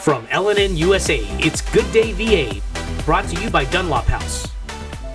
From LNN USA, it's Good Day VA, brought to you by Dunlop House.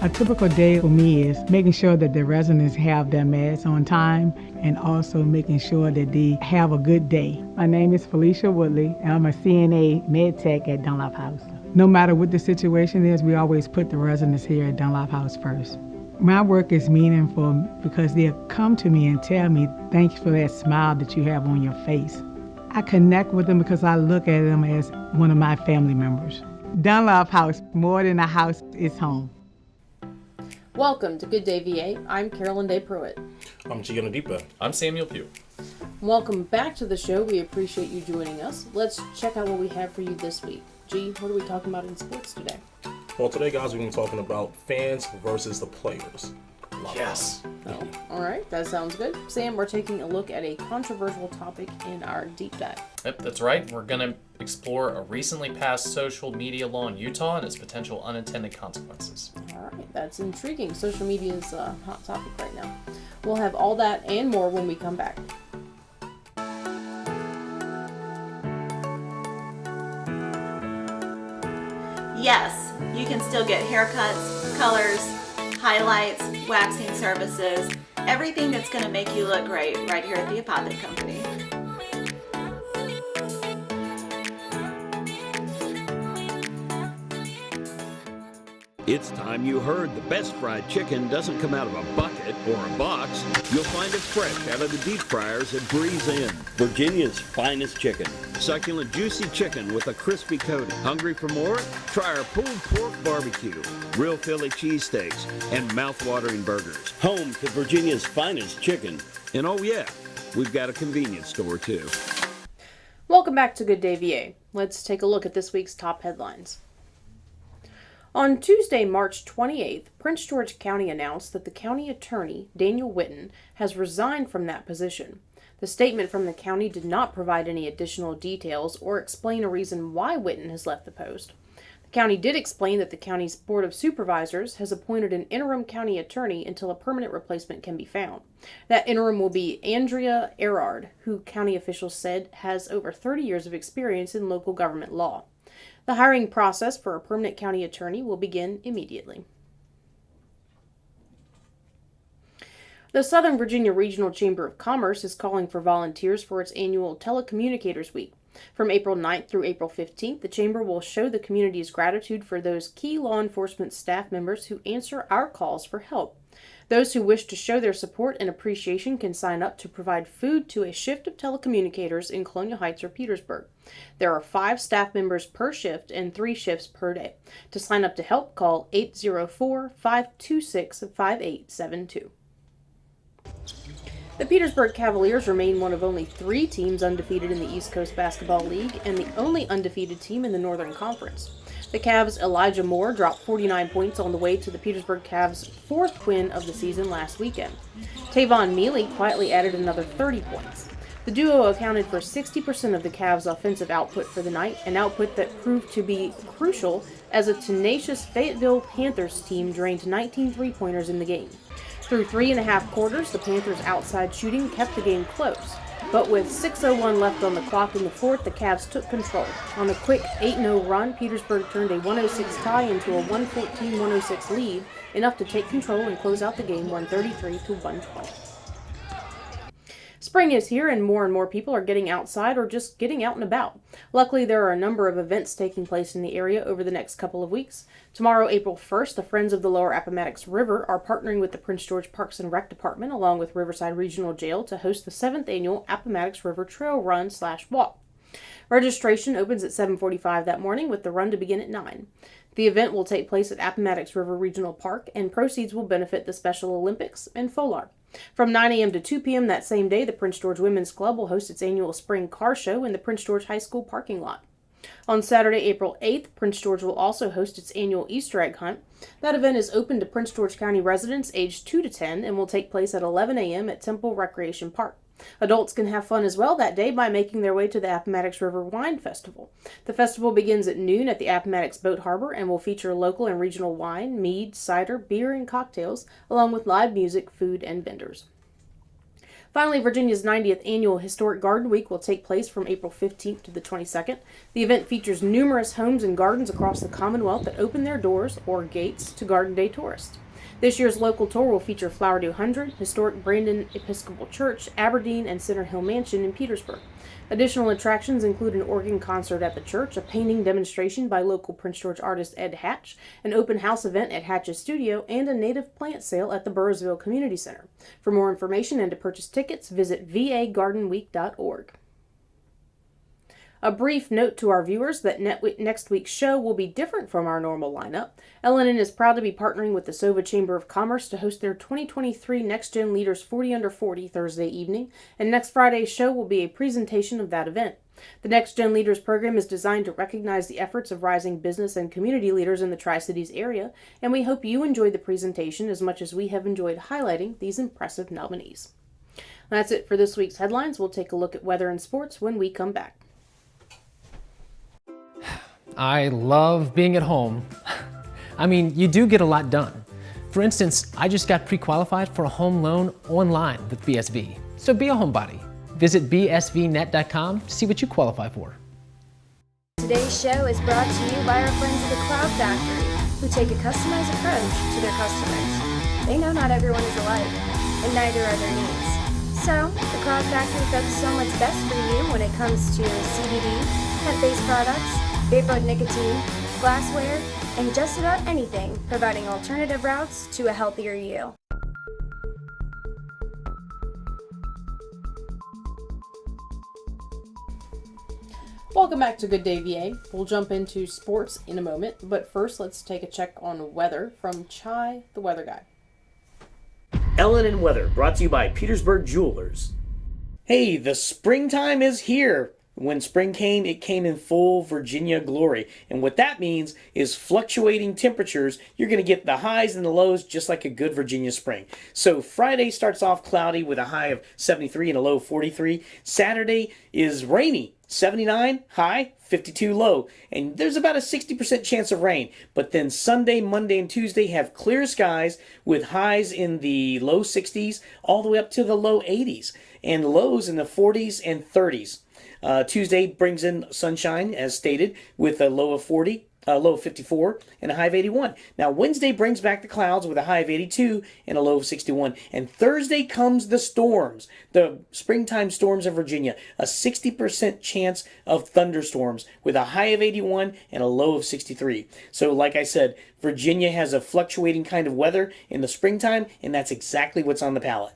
A typical day for me is making sure that the residents have their meds on time and also making sure that they have a good day. My name is Felicia Woodley, and I'm a CNA med tech at Dunlop House. No matter what the situation is, we always put the residents here at Dunlop House first. My work is meaningful because they'll come to me and tell me, thanks for that smile that you have on your face. I connect with them because I look at them as one of my family members. Dunlop House, more than a house, is home. Welcome to Good Day VA. I'm Carolyn Day Pruitt. I'm Gianna Deepa. I'm Samuel Pugh. Welcome back to the show. We appreciate you joining us. Let's check out what we have for you this week. G, what are we talking about in sports today? Well, today, guys, we're going to be talking about fans versus the players. Yes. Oh, all right, that sounds good. Sam, we're taking a look at a controversial topic in our deep dive. Yep, that's right. We're going to explore a recently passed social media law in Utah and its potential unintended consequences. All right, that's intriguing. Social media is a hot topic right now. We'll have all that and more when we come back. Yes, you can still get haircuts, colors, highlights, waxing services, everything that's going to make you look great right here at the Apothic Company. It's time you heard the best fried chicken doesn't come out of a bucket or a box. You'll find it fresh out of the deep fryers at Breeze Inn. Virginia's finest chicken. Succulent, juicy chicken with a crispy coating. Hungry for more? Try our pulled pork barbecue, real Philly cheesesteaks, and mouth-watering burgers. Home to Virginia's finest chicken. And oh yeah, we've got a convenience store too. Welcome back to Good Day VA. Let's take a look at this week's top headlines. On Tuesday, March 28th, Prince George County announced that the county attorney, Daniel Whitten, has resigned from that position. The statement from the county did not provide any additional details or explain a reason why Whitten has left the post. The county did explain that the county's Board of Supervisors has appointed an interim county attorney until a permanent replacement can be found. That interim will be Andrea Erard, who county officials said has over 30 years of experience in local government law. The hiring process for a permanent county attorney will begin immediately. The Southern Virginia Regional Chamber of Commerce is calling for volunteers for its annual Telecommunicators Week. From April 9th through April 15th, the Chamber will show the community's gratitude for those key law enforcement staff members who answer our calls for help. Those who wish to show their support and appreciation can sign up to provide food to a shift of telecommunicators in Colonial Heights or Petersburg. There are 5 staff members per shift and 3 shifts per day. To sign up to help, call 804-526-5872. The Petersburg Cavaliers remain one of only 3 teams undefeated in the East Coast Basketball League and the only undefeated team in the Northern Conference. The Cavs' Elijah Moore dropped 49 points on the way to the Petersburg Cavs' 4th win of the season last weekend. Tavon Mealy quietly added another 30 points. The duo accounted for 60% of the Cavs' offensive output for the night, an output that proved to be crucial as a tenacious Fayetteville Panthers team drained 19 three-pointers in the game. Through 3.5 quarters, the Panthers' outside shooting kept the game close. But with 6:01 left on the clock in the 4th, the Cavs took control. On a quick 8-0 run, Petersburg turned a 106 tie into a 114-106 lead, enough to take control and close out the game 133-120. Spring is here and more people are getting outside or just getting out and about. Luckily, there are a number of events taking place in the area over the next couple of weeks. Tomorrow, April 1st, the Friends of the Lower Appomattox River are partnering with the Prince George Parks and Rec Department along with Riverside Regional Jail to host the 7th annual Appomattox River Trail Run/Walk. Registration opens at 7:45 that morning with the run to begin at 9. The event will take place at Appomattox River Regional Park and proceeds will benefit the Special Olympics and FOLAR. From 9 a.m. to 2 p.m. that same day, the Prince George Women's Club will host its annual spring car show in the Prince George High School parking lot. On Saturday, April 8th, Prince George will also host its annual Easter egg hunt. That event is open to Prince George County residents aged 2 to 10 and will take place at 11 a.m. at Temple Recreation Park. Adults can have fun as well that day by making their way to the Appomattox River Wine Festival. The festival begins at noon at the Appomattox Boat Harbor and will feature local and regional wine, mead, cider, beer, and cocktails, along with live music, food, and vendors. Finally, Virginia's 90th annual Historic Garden Week will take place from April 15th to the 22nd. The event features numerous homes and gardens across the Commonwealth that open their doors or gates to Garden Day tourists. This year's local tour will feature Flowerdew 100, historic Brandon Episcopal Church, Aberdeen, and Center Hill Mansion in Petersburg. Additional attractions include an organ concert at the church, a painting demonstration by local Prince George artist Ed Hatch, an open house event at Hatch's studio, and a native plant sale at the Burroughsville Community Center. For more information and to purchase tickets, visit vagardenweek.org. A brief note to our viewers that next week's show will be different from our normal lineup. L&N is proud to be partnering with the Sova Chamber of Commerce to host their 2023 Next Gen Leaders 40 Under 40 Thursday evening, and next Friday's show will be a presentation of that event. The Next Gen Leaders program is designed to recognize the efforts of rising business and community leaders in the Tri-Cities area, and we hope you enjoyed the presentation as much as we have enjoyed highlighting these impressive nominees. That's it for this week's headlines. We'll take a look at weather and sports when we come back. I love being at home. I mean, you do get a lot done. For instance, I just got pre-qualified for a home loan online with BSV. So be a homebody. Visit bsvnet.com to see what you qualify for. Today's show is brought to you by our friends at the Cloud Factory, who take a customized approach to their customers. They know not everyone is alike, and neither are their needs. So, the Cloud Factory focuses on what's best for you when it comes to CBD, hemp-based products, vapor nicotine, glassware, and just about anything, providing alternative routes to a healthier you. Welcome back to Good Day VA. We'll jump into sports in a moment, but first let's take a check on weather from Chai, the weather guy. L&N Weather, brought to you by Petersburg Jewelers. Hey, the springtime is here. When spring came, it came in full Virginia glory. And what that means is fluctuating temperatures. You're going to get the highs and the lows just like a good Virginia spring. So Friday starts off cloudy with a high of 73 and a low of 43. Saturday is rainy, 79 high, 52 low. And there's about a 60% chance of rain. But then Sunday, Monday, and Tuesday have clear skies with highs in the low 60s all the way up to the low 80s. And lows in the 40s and 30s. Tuesday brings in sunshine, as stated, with a low of 54, and a high of 81. Now, Wednesday brings back the clouds with a high of 82 and a low of 61. And Thursday comes the storms, the springtime storms of Virginia. A 60% chance of thunderstorms with a high of 81 and a low of 63. So, like I said, Virginia has a fluctuating kind of weather in the springtime, and that's exactly what's on the palette.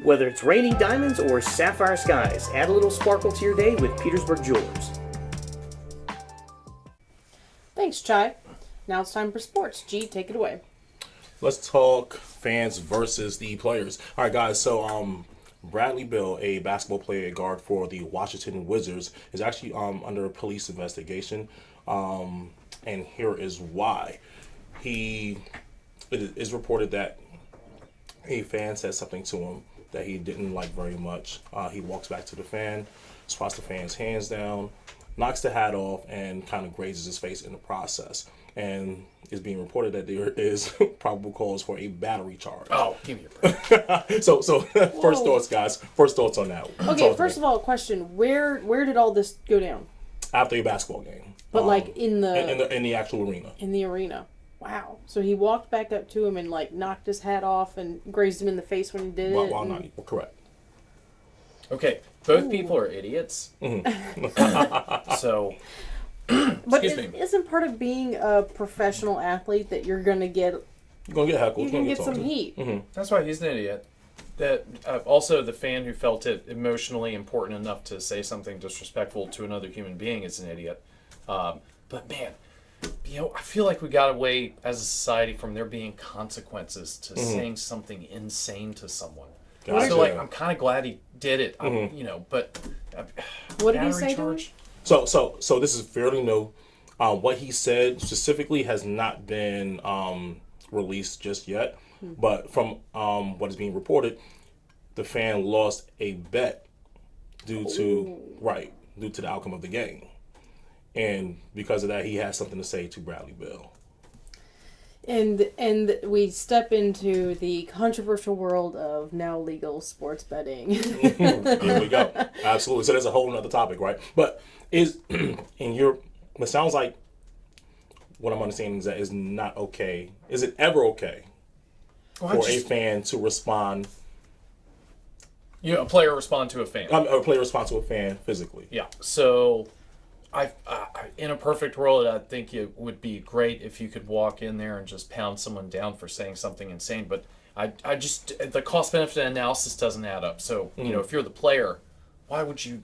Whether it's raining diamonds or sapphire skies, add a little sparkle to your day with Petersburg Jewelers. Thanks, Chai. Now it's time for sports. G, take it away. Let's talk fans versus the players. All right, guys. So, Bradley Beal, a basketball player guard for the Washington Wizards, is actually under a police investigation. And here is why. It is reported that a fan said something to him that he didn't like very much. He walks back to the fan, swats the fan's hands down, knocks the hat off, and kind of grazes his face in the process. And it's being reported that there is probable cause for a battery charge. Oh, give me a break. So first thoughts, guys. First thoughts on that. Okay, first of all, a question: Where did all this go down? After a basketball game, but like in the actual arena. In the arena. Wow. So he walked back up to him and like knocked his hat off and grazed him in the face when he did it. While not correct. Okay, both people are idiots. Mm-hmm. So, but isn't part of being a professional athlete that you're gonna get? You're gonna get heckled. You're gonna get some heat. Mm-hmm. That's why he's an idiot. That also the fan who felt it emotionally important enough to say something disrespectful to another human being is an idiot. But man. I feel like we got away as a society from there being consequences to saying something insane to someone. Gotcha. So, I'm kind of glad he did it. But what did he say to him? So this is fairly new. What he said specifically has not been released just yet. But from what is being reported, the fan lost a bet due to the outcome of the game. And because of that, he has something to say to Bradley Beal. And we step into the controversial world of now legal sports betting. Here we go. Absolutely. So there's a whole nother topic, right? But it sounds like what I'm understanding is that is not okay. Is it ever okay for a fan to respond? A player respond to a fan. A player respond to a fan physically. Yeah. So, in a perfect world, I think it would be great if you could walk in there and just pound someone down for saying something insane. But I just the cost benefit analysis doesn't add up. So if you're the player, why would you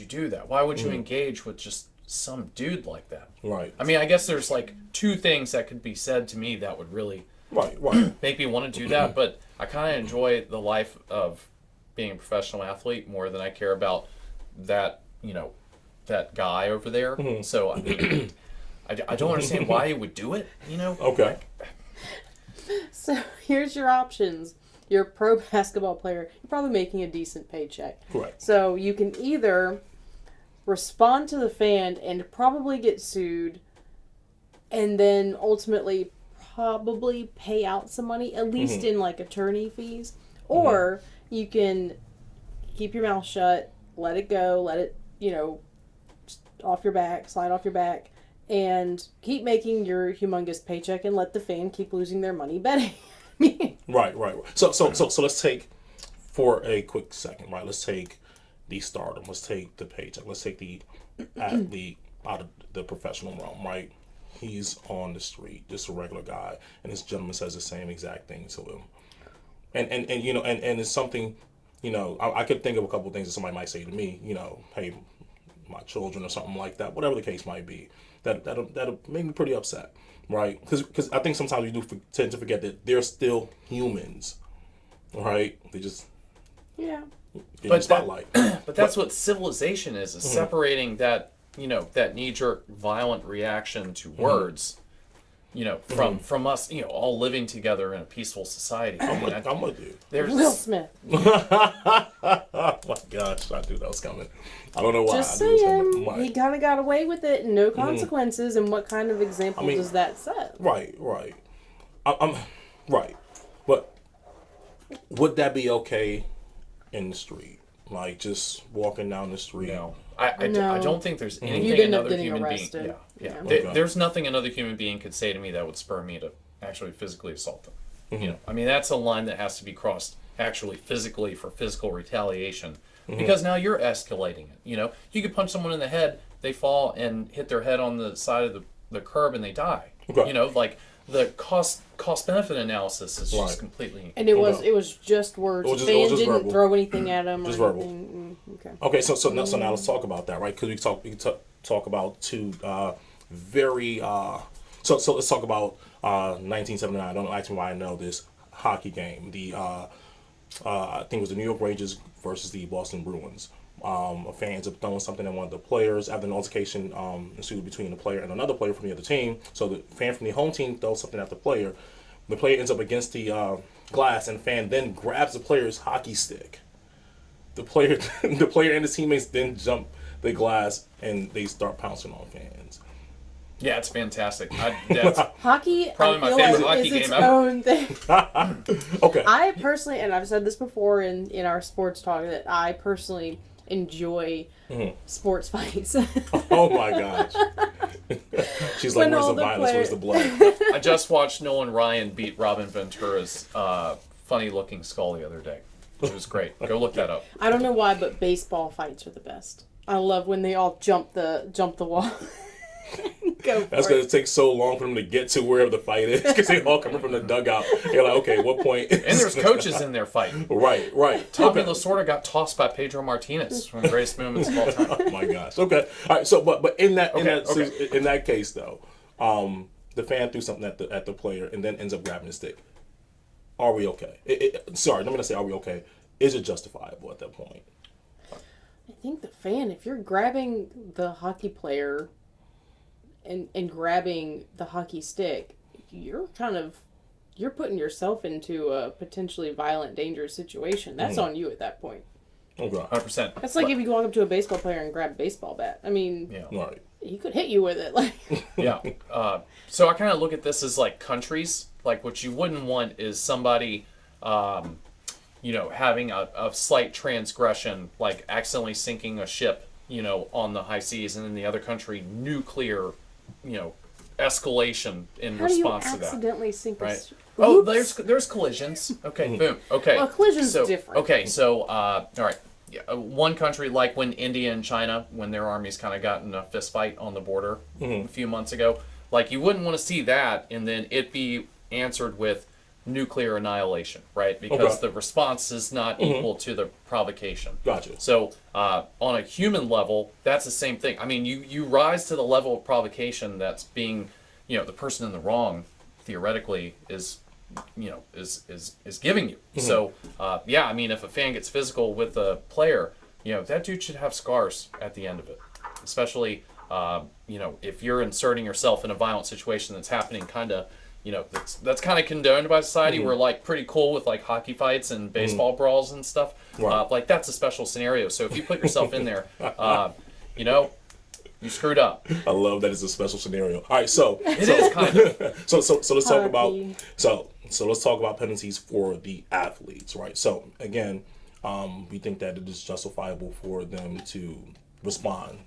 do that? Why would you engage with just some dude like that? Right. I mean, I guess there's like two things that could be said to me that would really right make me want to do that. But I kind of enjoy the life of being a professional athlete more than I care about that that guy over there. So I mean, I don't understand why he would do it. Okay. So here's your options. You're a pro basketball player. You're probably making a decent paycheck. Correct. So you can either respond to the fan and probably get sued, and then ultimately probably pay out some money, at least in like attorney fees, or you can keep your mouth shut, let it go, let it, slide off your back, and keep making your humongous paycheck and let the fan keep losing their money betting. Right. So let's take, for a quick second, right? Let's take the stardom. Let's take the paycheck. Let's take the athlete out of the professional realm, right? He's on the street, just a regular guy, and this gentleman says the same exact thing to him. And it's something, I could think of a couple of things that somebody might say to me, hey, my children or something like that, whatever the case might be, that'll make me pretty upset, right? Because I think sometimes we do tend to forget that they're still humans, right? They just spotlight. But that's what civilization is separating that that knee-jerk violent reaction to words. From us, all living together in a peaceful society. I'm with you. There's Will Smith. Oh my gosh, I knew that was coming. I don't know why. Just I knew it was saying, coming. he kind of got away with it, no consequences, and what kind of example does that set? Right. I'm right, but would that be okay in the street? Like just walking down the street? No. I don't think there's anything You'd end up another getting human arrested. being. Yeah. Okay. There's nothing another human being could say to me that would spur me to actually physically assault them. I mean, that's a line that has to be crossed actually physically for physical retaliation, because now you're escalating it. You could punch someone in the head, they fall and hit their head on the side of the curb and they die. Okay. Like the cost benefit analysis is just completely. And it was just words. It was Fan just didn't verbal. throw anything at him. Just or verbal. anything. Okay. Okay, so now let's talk about that, right? Because we can talk about two very so let's talk about 1979. I don't ask me why I know this hockey game. The I think it was the New York Rangers versus the Boston Bruins. A fan ends up throwing something at one of the players. After an altercation ensued between the player and another player from the other team. So the fan from the home team throws something at the player. The player ends up against the glass, and the fan then grabs the player's hockey stick. The player and his teammates then jump the glass and they start pouncing on fans. Yeah, it's fantastic. That's Hockey, probably I my feel favorite like, hockey is its game ever. own thing. Okay. I personally, and I've said this before in our sports talk, that I personally enjoy sports fights. Oh my gosh. She's like, When where's all the the violence? Where's the players- blood? I just watched Nolan Ryan beat Robin Ventura's funny-looking skull the other day. It was great. Go look that up. I don't know why, but baseball fights are the best. I love when they all jump the wall. Go for That's it. going to take so long for them to get to wherever the fight is because they all coming from the dugout. You're like, okay, what point? And there's coaches in there fighting. Right. Tommy Okay. Lasorda got tossed by Pedro Martinez, one of the greatest moments of all time. Oh my gosh. Okay. All right. So, but in that Okay. in that case though, the fan threw something at the player and then ends up grabbing the stick. Are we okay? Sorry, I'm going to say, are we okay? Is it justifiable at that point? I think the fan, if you're grabbing the hockey player and grabbing the hockey stick, you're putting yourself into a potentially violent, dangerous situation. That's on you at that point. Okay. 100%. That's like if you walk up to a baseball player and grab a baseball bat. I mean, Yeah. Right. he could hit you with it. Like, Yeah. So I kind of look at this as like countries. Like what you wouldn't want is somebody, having a slight transgression, like accidentally sinking a ship, on the high seas, and in the other country, nuclear, escalation in how do you response to that. accidentally sink a Right. ship? Oh, Oops. there's collisions. Okay, boom. Okay. Well, collision's so, different. Okay, so all right. Yeah, one country like when India and China, when their armies kind of got in a fist fight on the border a few months ago, like you wouldn't want to see that, and then it be answered with nuclear annihilation, right? Because the response is not equal to the provocation. Gotcha. So on a human level, that's the same thing. I mean, you rise to the level of provocation that's being, the person in the wrong, theoretically, is giving you. So I mean, if a fan gets physical with a player, that dude should have scars at the end of it. Especially if you're inserting yourself in a violent situation that's happening kind of, that's kind of condoned by society. We're like pretty cool with like hockey fights and baseball brawls and stuff. Right. Like that's a special scenario. So if you put yourself in there, you screwed up. I love that it's a special scenario. All right, so It is kind of. so let's talk about Hockey. so let's talk about penalties for the athletes, right? So again, we think that it is justifiable for them to respond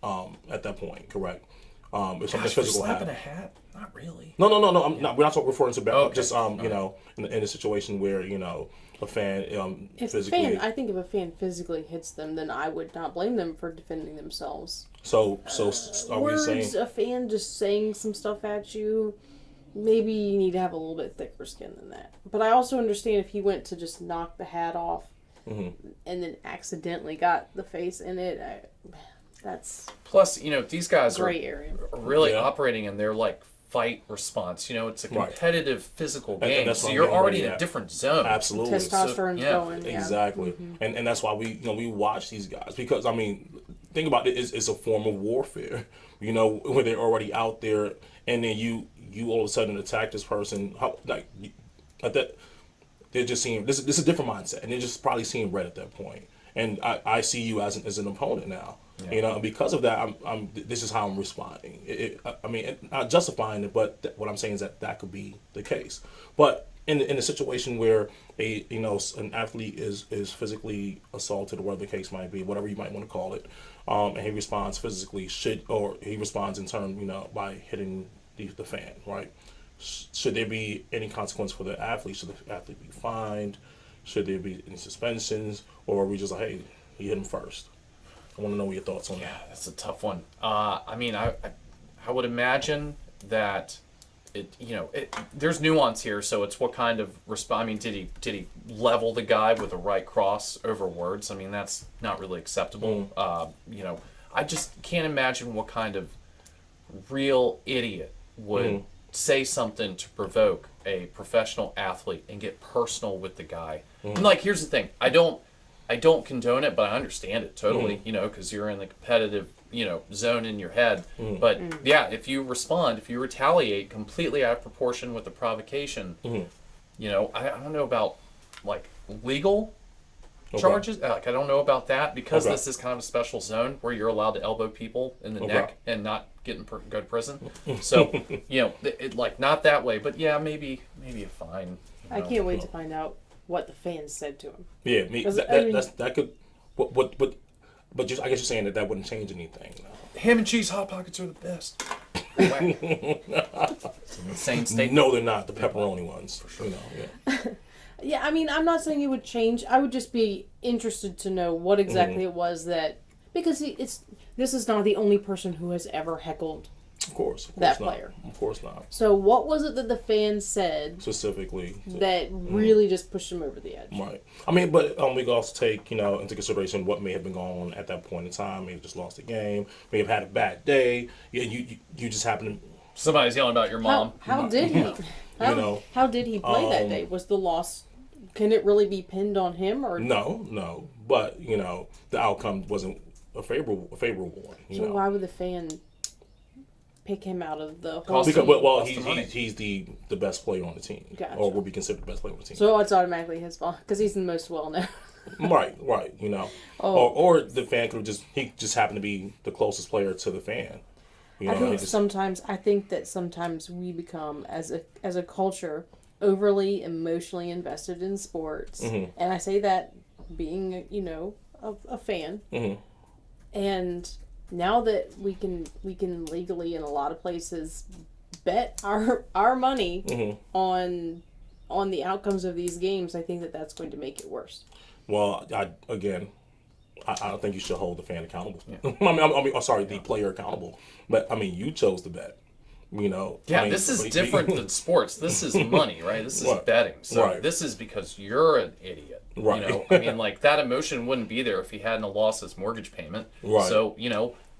at that point, correct? If something physical slapping happens. a hat? Not really. No. I'm not. We're not referring to Okay. just in a situation where a fan If physically. I think if a fan physically hits them, then I would not blame them for defending themselves. So are we Words, saying? a fan just saying some stuff at you, maybe you need to have a little bit thicker skin than that. But I also understand if he went to just knock the hat off and then accidentally got the face in it, that's Plus, these guys gray area. are really Yeah. operating in their like fight response. It's a competitive physical And game, that's so what you're I'm getting already ready in a at. different zone. Absolutely. Testosterone's yeah, going. Yeah. Exactly, and that's why we watch these guys, because I mean, think about it, it's a form of warfare. When they're already out there, and then you all of a sudden attack this person. At that, they're just seeing this is a different mindset, and they're just probably seeing red at that point. And I see you as an opponent now. Yeah. And because of that, this is how I'm responding. I mean, not justifying it, but what I'm saying is that could be the case. But in a situation where an athlete is physically assaulted, or whatever the case might be, whatever you might want to call it, and he responds physically, or he responds in turn, by hitting the fan, right? Should there be any consequence for the athlete? Should the athlete be fined? Should there be any suspensions, or are we just like, hey, he hit him first? I want to know what your thoughts on Yeah, that. that's a tough one. I mean, I would imagine that there's nuance here. So it's what kind of response. I mean, did he level the guy with a right cross over words? I mean, that's not really acceptable. I just can't imagine what kind of real idiot would say something to provoke a professional athlete and get personal with the guy. And like, here's the thing: I don't condone it, but I understand it totally. Because you're in the competitive, zone in your head. But yeah, if you retaliate completely out of proportion with the provocation, I don't know about like legal charges. Like, I don't know about that, because this is kind of a special zone where you're allowed to elbow people in the neck and not go to prison. So like not that way, but yeah, maybe a fine. I can't wait to find out what the fans said to him. Yeah, that could. But I guess you're saying that wouldn't change anything. Ham and cheese hot pockets are the best. It's an insane statement. No, they're not the pepperoni ones. For sure. Yeah. Yeah, I mean, I'm not saying it would change. I would just be interested to know what exactly it was that, because this is not the only person who has ever heckled Of course that not. player. Of course not. So what was it that the fans said Specifically. that really just pushed him over the edge? Right. I mean, but we can also take, into consideration what may have been going on at that point in time. May have just lost the game. May have had a bad day. Yeah, you just happen to. Somebody's yelling about your mom. How did he? How did he play that day? Was the loss? Can it really be pinned on him or No. But the outcome wasn't a favorable one. So why would the fan pick him out of the whole Because team? he's the best player on the team, Gotcha. or will be considered the best player on the team. So it's automatically his fault because he's the most well known. Right. Or the fan could just happened to be the closest player to the fan. I think that sometimes we become, as a culture, overly emotionally invested in sports, and I say that being a fan, and now that we can legally in a lot of places bet our money on the outcomes of these games, I think that that's going to make it worse. Well, I don't think you should hold the fan accountable. Yeah. I'm sorry, the player accountable. But I mean, you chose to bet. Yeah, this is different than sports. This is money, right? This is betting. So this is because you're an idiot. Right. I mean, like, that emotion wouldn't be there if he hadn't lost his mortgage payment. Right. So,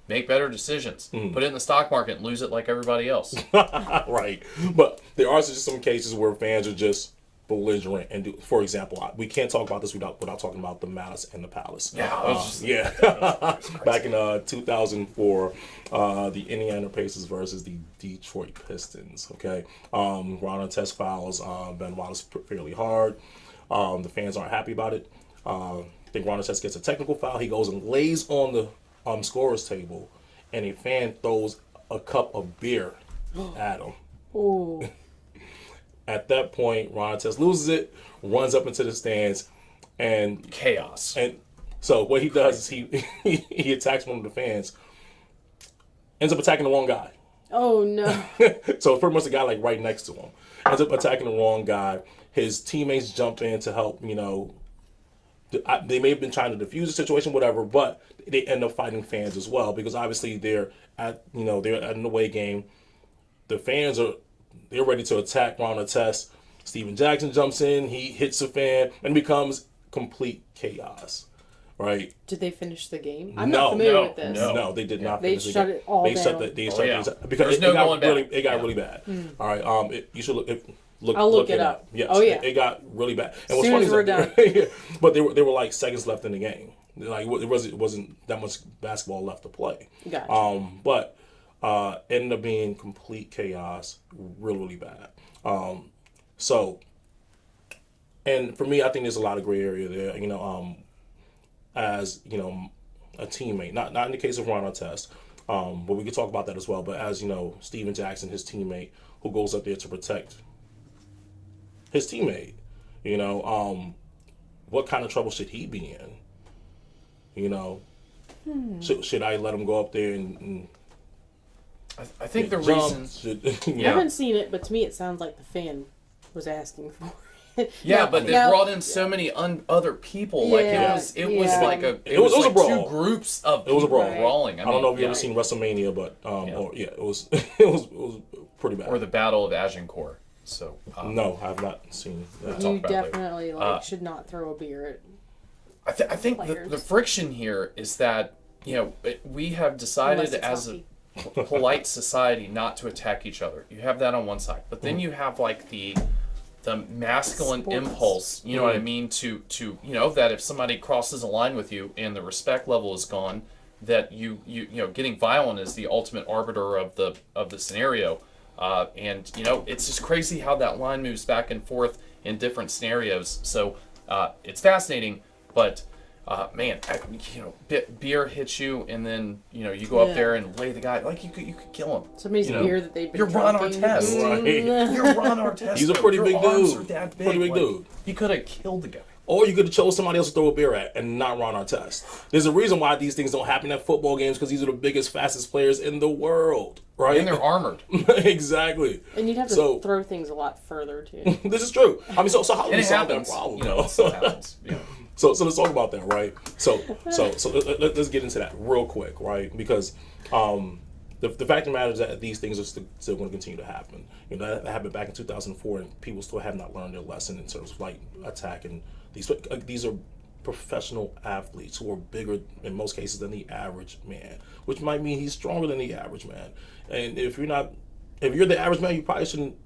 make better decisions. Put it in the stock market and lose it like everybody else. Right. But there are just some cases where fans are just belligerent and for example, we can't talk about this without talking about the Malice and the Palace. Yeah. Back in 2004, the Indiana Pacers versus the Detroit Pistons. Okay, Ron Artest fouls Ben Wallace fairly hard. The fans aren't happy about it. I think Ron Artest gets a technical foul. He goes and lays on the scorer's table, and a fan throws a cup of beer at him. Oh. At that point, Ron Artest loses it, runs up into the stands, and chaos. And so what he does is he attacks one of the fans, ends up attacking the wrong guy. Oh no! So pretty much the guy like right next to him ends up attacking the wrong guy. His teammates jump in to help. They may have been trying to defuse the situation, whatever, but they end up fighting fans as well because obviously they're at an away game. The fans they're ready to attack Ron Artest. Steven Jackson jumps in, he hits a fan, and becomes complete chaos. Right? Did they finish the game? I'm not familiar with this. No, they did not. They finish shut the it all down. Because it got really bad. All right, you should look it up. Yes. Oh yeah. It got really bad. And what's funny is we're done. But there were like seconds left in the game. Like it wasn't that much basketball left to play. Gotcha. But ended up being complete chaos, really bad. So, and for me, I think there's a lot of gray area there. As a teammate, not in the case of Ron Artest, but we could talk about that as well. But as Steven Jackson, his teammate, who goes up there to protect his teammate, what kind of trouble should he be in? Should I let him go up there and I think the reason I haven't seen it, but to me it sounds like the fan was asking for it. Yeah, but they brought in so many other people. Like it was like a brawl. Two groups of people brawling. I don't know if you've ever seen WrestleMania, but it was pretty bad. Or the Battle of Agincourt. So no, I have not seen that. You definitely should not throw a beer at. I think the friction here is that we have decided as a polite society not to attack each other. You have that on one side, but then you have like the masculine impulse, you know what I mean, to that if somebody crosses a line with you and the respect level is gone, that you getting violent is the ultimate arbiter of the scenario, and it's just crazy how that line moves back and forth in different scenarios. So it's fascinating, but man, beer hits you, and then you go up there and lay the guy like you could kill him. Somebody's beer that they've been You're Ron drinking. Artest. Right. You're Ron Artest. He's a pretty Your big arms dude. are that big. Pretty big dude. He could have killed the guy. Or you could have chose somebody else to throw a beer at and not Ron Artest. There's a reason why these things don't happen at football games because these are the biggest, fastest players in the world, right? And they're armored. Exactly. And you'd have to throw things a lot further too. This is true. I mean, so how do we solve that happens. problem? It still happens. Yeah. So let's talk about that, right? So let's get into that real quick, right? Because the fact of the matter is that these things are still going to continue to happen. That happened back in 2004, and people still have not learned their lesson in terms of like attacking these are professional athletes who are bigger in most cases than the average man, which might mean he's stronger than the average man. And if you're the average man, you probably shouldn't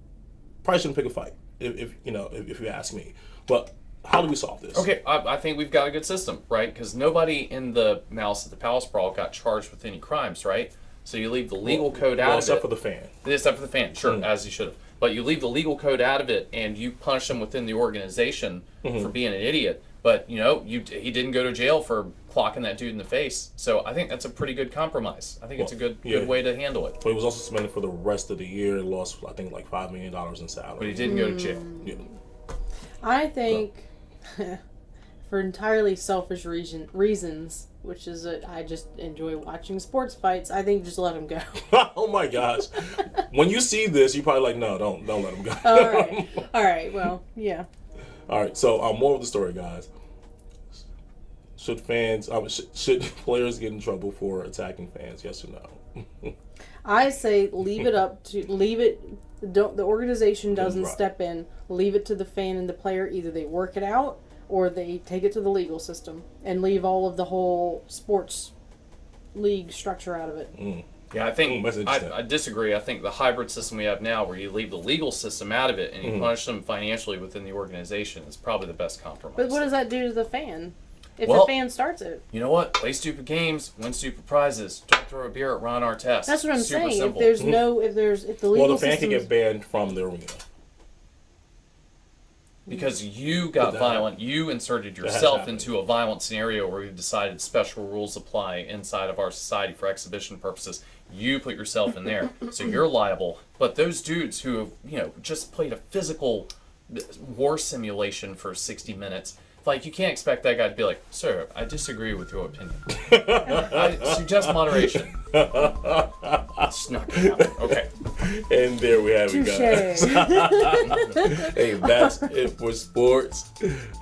pick a fight. If you ask me, but how do we solve this? Okay, I think we've got a good system, right? Because nobody in the Malice at the Palace brawl got charged with any crimes, right? So you leave the legal code out of it. Except for the fan. Except for the fan, sure, as you should have. But you leave the legal code out of it, and you punish them within the organization for being an idiot. But he didn't go to jail for clocking that dude in the face. So I think that's a pretty good compromise. I think it's a good way to handle it. But he was also suspended for the rest of the year and lost, I think, like $5 million in salary. But he didn't go to jail. Yeah. I think, for entirely selfish reasons, which is that I just enjoy watching sports fights, I think just let him go. Oh my gosh! When you see this, you're probably like, no, don't let him go. All right. Well, yeah. All right. So, more of the story, guys. Should fans, should players get in trouble for attacking fans? Yes or no? I say leave it. Don't the organization doesn't Right. step in. Leave it to the fan and the player. Either they work it out or they take it to the legal system and leave all of the whole sports league structure out of it. Yeah, I think that's interesting. I disagree. I think the hybrid system we have now, where you leave the legal system out of it and you punish them financially within the organization, is probably the best compromise. But what does that do to the fan? If Well, the fan starts it. You know what? Play stupid games, win stupid prizes. Don't throw a beer at Ron Artest. That's what I'm Super saying. Simple. If the legal Well, the fan can system get banned from the arena. Because you got violent, you inserted yourself happened. into a violent scenario where we've decided special rules apply inside of our society for exhibition purposes. You put yourself in there, so you're liable. But those dudes who have, just played a physical war simulation for 60 minutes, like, you can't expect that guy to be like, sir, I disagree with your opinion. I suggest moderation. It's not gonna happen. Okay. And there we have it, guys. Touche. Hey, that's it for sports.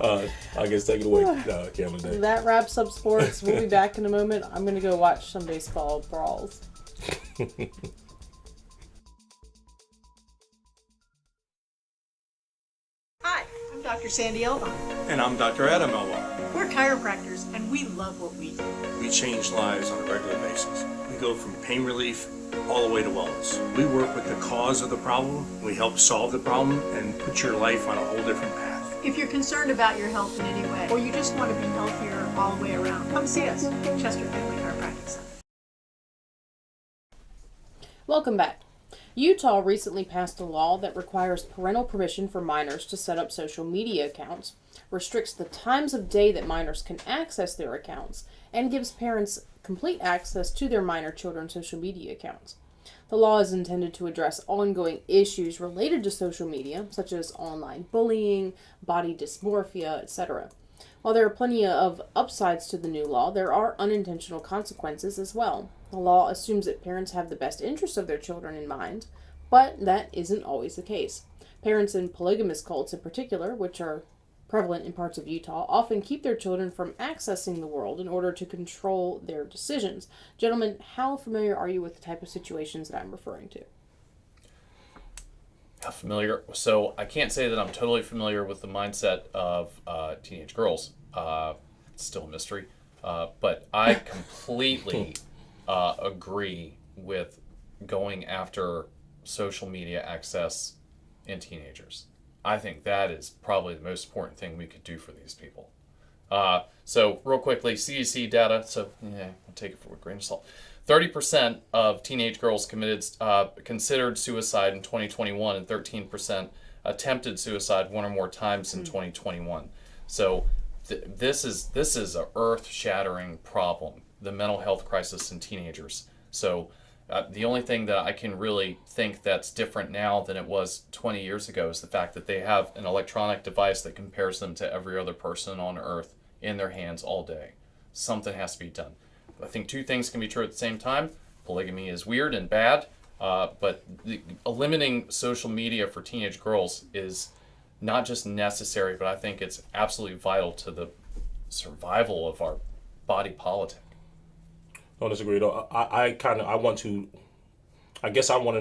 I guess take it away. No, Cameron. Day. That wraps up sports. We'll be back in a moment. I'm going to go watch some baseball brawls. Hi, I'm Dr. Sandy Elvon. And I'm Dr. Adam Elwell. We're chiropractors and we love what we do. We change lives on a regular basis. We go from pain relief all the way to wellness. We work with the cause of the problem, we help solve the problem, and put your life on a whole different path. If you're concerned about your health in any way, or you just want to be healthier all the way around, come see us at Chester Family Chiropractic Center. Welcome back. Utah recently passed a law that requires parental permission for minors to set up social media accounts, restricts the times of day that minors can access their accounts, and gives parents complete access to their minor children's social media accounts. The law is intended to address ongoing issues related to social media, such as online bullying, body dysmorphia, etc. While there are plenty of upsides to the new law, there are unintentional consequences as well. The law assumes that parents have the best interests of their children in mind, but that isn't always the case. Parents in polygamous cults in particular, which are prevalent in parts of Utah, often keep their children from accessing the world in order to control their decisions. Gentlemen, how familiar are you with the type of situations that I'm referring to? Familiar. So I can't say that I'm totally familiar with the mindset of teenage girls. It's still a mystery. But I completely agree with going after social media access in teenagers. I think that is probably the most important thing we could do for these people. So real quickly, CDC data, so yeah, I'll take it for a grain of salt. 30% of teenage girls considered suicide in 2021, and 13% attempted suicide one or more times in 2021. So this is a earth-shattering problem, the mental health crisis in teenagers. So the only thing that I can really think that's different now than it was 20 years ago is the fact that they have an electronic device that compares them to every other person on earth in their hands all day. Something has to be done. I think two things can be true at the same time. Polygamy is weird and bad, but eliminating social media for teenage girls is not just necessary, but I think it's absolutely vital to the survival of our body politic. Don't disagree though. I want to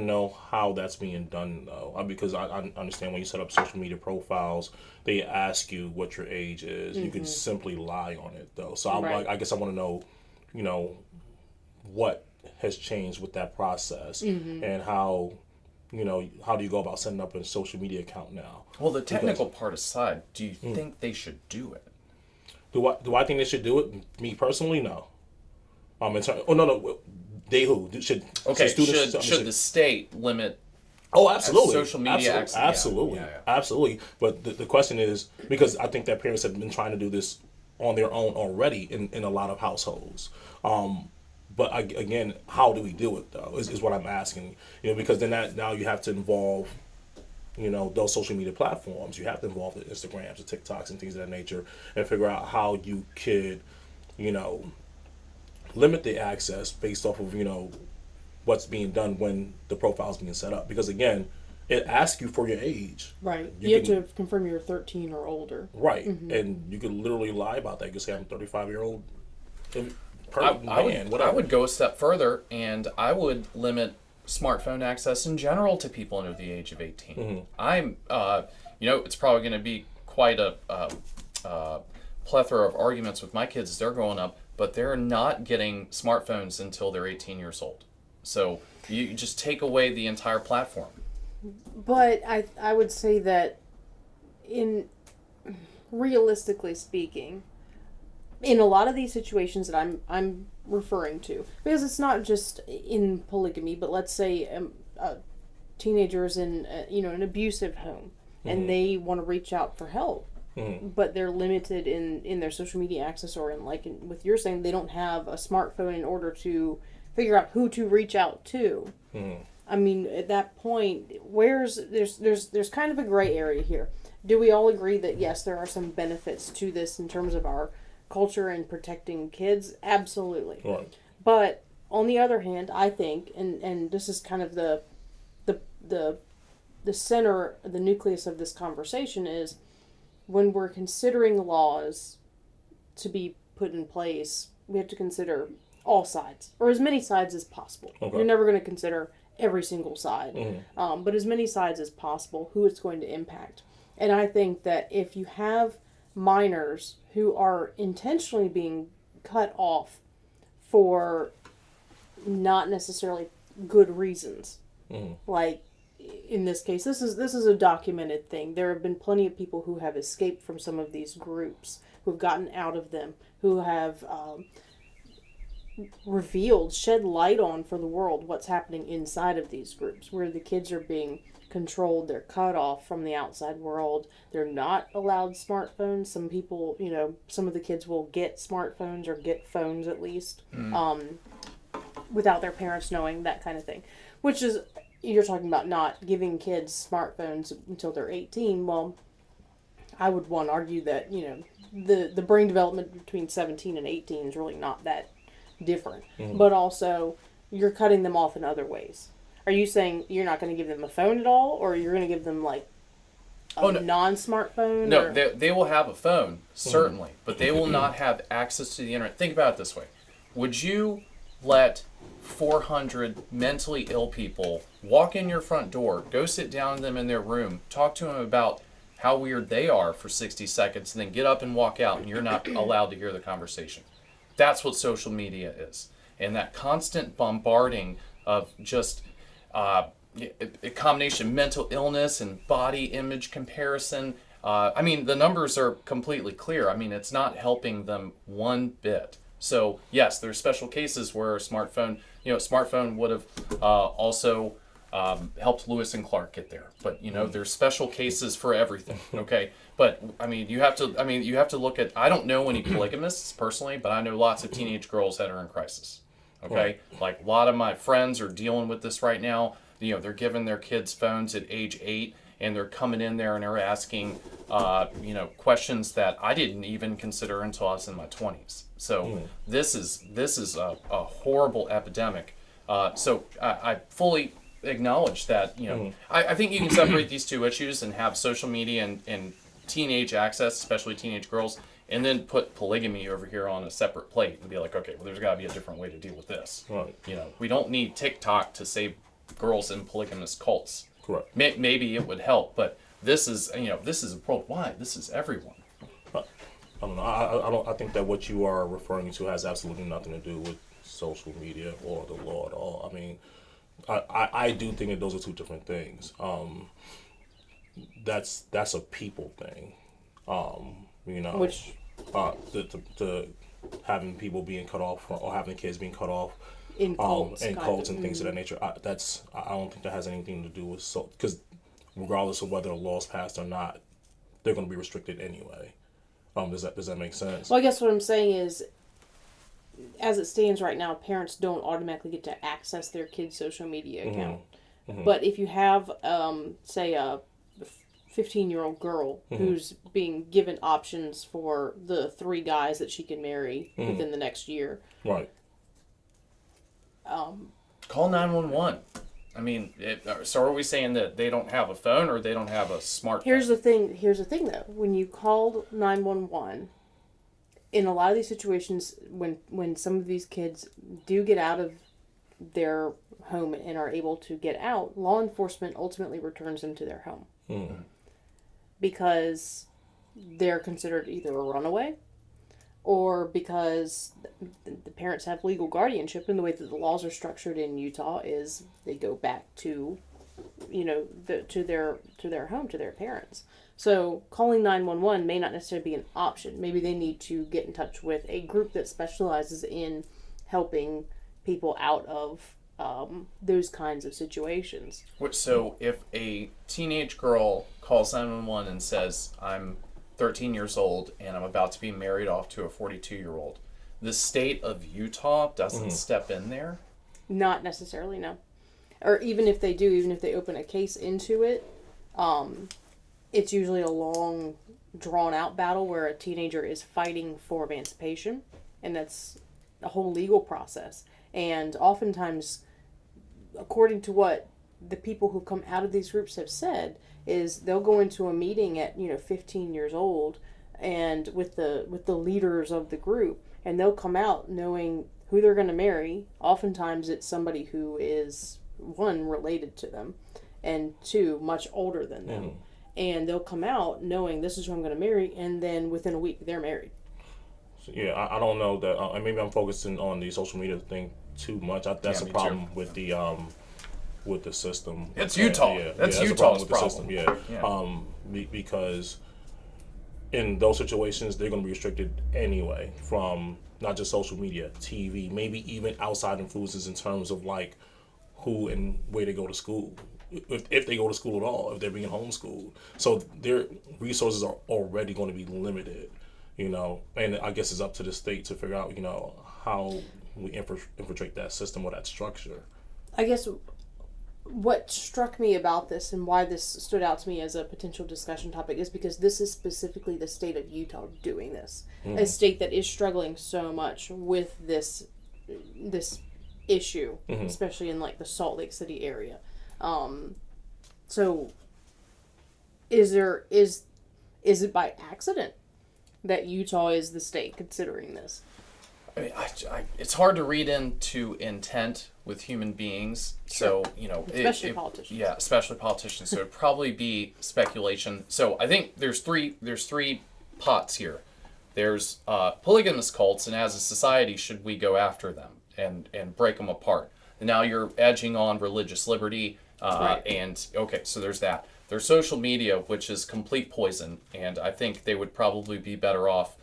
know how that's being done though, because I understand when you set up social media profiles, they ask you what your age is. You can simply lie on it though. So I guess I want to know, what has changed with that process and how do you go about setting up a social media account now? Well, the technical part aside, do you think they should do it? Do I think they should do it? Me personally, no. No. They who should? Okay, students, should the state limit Oh, absolutely. Social media absolutely. Yeah. Absolutely. But the question is, because I think that parents have been trying to do this on their own already in a lot of households. But again, how do we do it though? Is what I'm asking. Because then now you have to involve, those social media platforms. You have to involve the Instagrams, the TikToks, and things of that nature, and figure out how you could, limit the access based off of what's being done when the profile's being set up. Because again, it asks you for your age. Right. You have to confirm you're 13 or older. Right. And you could literally lie about that. You could say I'm a 35-year-old I would go a step further, and I would limit smartphone access in general to people under the age of 18. I'm, it's probably going to be quite a plethora of arguments with my kids as they're growing up, but they're not getting smartphones until they're 18 years old. So you just take away the entire platform. But I would say that realistically speaking, in a lot of these situations that I'm referring to, because it's not just in polygamy, but let's say teenagers in an abusive home, and they want to reach out for help, but they're limited in their social media access, or with you're saying, they don't have a smartphone in order to figure out who to reach out to. I mean, at that point, there's kind of a gray area here. Do we all agree that yes, there are some benefits to this in terms of our culture and protecting kids? Absolutely. Right. But on the other hand, I think, and this is kind of the center, the nucleus of this conversation, is when we're considering laws to be put in place, we have to consider all sides, or as many sides as possible. Okay. You're never going to consider every single side, but as many sides as possible, who it's going to impact. And I think that if you have minors who are intentionally being cut off for not necessarily good reasons, like in this case, this is a documented thing. There have been plenty of people who have escaped from some of these groups, who've gotten out of them, who have shed light on for the world what's happening inside of these groups, where the kids are being controlled, they're cut off from the outside world, they're not allowed smartphones. Some people, some of the kids will get smartphones, or get phones at least, without their parents knowing, that kind of thing. Which is, you're talking about not giving kids smartphones until they're 18. Well, I would want to argue that, the brain development between 17 and 18 is really not that different. But also, you're cutting them off in other ways. Are you saying you're not going to give them a phone at all, or you're going to give them non-smartphone? No, they will have a phone, certainly, but they will not have access to the internet. Think about it this way. Would you let 400 mentally ill people walk in your front door, go sit down with them in their room, talk to them about how weird they are for 60 seconds, and then get up and walk out, and you're not allowed to hear the conversation? That's what social media is. And that constant bombarding of just a combination of mental illness and body image comparison. The numbers are completely clear. It's not helping them one bit. So yes, there's special cases where a smartphone would have also helped Lewis and Clark get there. But there's special cases for everything. Okay, but you have to look at. I don't know any polygamists personally, but I know lots of teenage girls that are in crisis. Okay, like a lot of my friends are dealing with this right now. They're giving their kids phones at age 8, and they're coming in there and they're asking, questions that I didn't even consider until I was in my 20s. So this is a horrible epidemic. So I fully acknowledge that. I think you can separate these two issues and have social media and teenage access, especially teenage girls, and then put polygamy over here on a separate plate and be like, okay, well, there's got to be a different way to deal with this. Right. We don't need TikTok to save girls in polygamous cults. Correct. Maybe it would help, but this is worldwide. This is everyone. I don't know. I think that what you are referring to has absolutely nothing to do with social media or the law at all. I do think that those are two different things. That's a people thing. Which to having people being cut off or having kids being cut off in cults, and kind cults of. and things of that nature. I don't think that has anything to do with because regardless of whether a law is passed or not, they're going to be restricted anyway. Does that make sense? Well, I guess what I'm saying is, as it stands right now, parents don't automatically get to access their kid's social media account. But if you have, say, a 15-year-old girl who's being given options for the 3 guys that she can marry within the next year, Right. Call 911. I mean, so are we saying that they don't have a phone or they don't have a smartphone? Here's the thing though. When you called 911, in a lot of these situations, when some of these kids do get out of their home and are able to get out, law enforcement ultimately returns them to their home. Because they're considered either a runaway or because the parents have legal guardianship, and the way that the laws are structured in Utah is they go back to, to their home, to their parents. So calling 911 may not necessarily be an option. Maybe they need to get in touch with a group that specializes in helping people out of those kinds of situations. So if a teenage girl calls 911 and says, I'm 13 years old and I'm about to be married off to a 42-year-old, the state of Utah doesn't step in there? Not necessarily, no. Or even if they do, even if they open a case into it, it's usually a long, drawn-out battle where a teenager is fighting for emancipation, and that's a whole legal process. And oftentimes, according to what the people who come out of these groups have said, is they'll go into a meeting at 15 years old, and with the leaders of the group, and they'll come out knowing who they're going to marry. Oftentimes, it's somebody who is 1, related to them, and 2, much older than them. And they'll come out knowing this is who I'm going to marry, and then within a week they're married. So, yeah, I don't know that. And maybe I'm focusing on the social media thing too much. That's a problem with the system. It's Utah. That's Utah's problem. Because in those situations, they're going to be restricted anyway from not just social media, TV, maybe even outside influences in terms of like who and where they go to school. If they go to school at all, if they're being homeschooled. So their resources are already going to be limited, and I guess it's up to the state to figure out, how we infiltrate that system or that structure. I guess what struck me about this and why this stood out to me as a potential discussion topic is because this is specifically the state of Utah doing this. A state that is struggling so much with this issue, especially in like the Salt Lake City area. So is it by accident that Utah is the state considering this? I mean, it's hard to read into intent with human beings. Sure. So, especially politicians. Yeah, especially politicians. So it'd probably be speculation. So I think there's three pots here. There's polygamous cults, and as a society, should we go after them and break them apart? And now you're edging on religious liberty. Right. And okay, so there's that. There's social media, which is complete poison, and I think they would probably be better off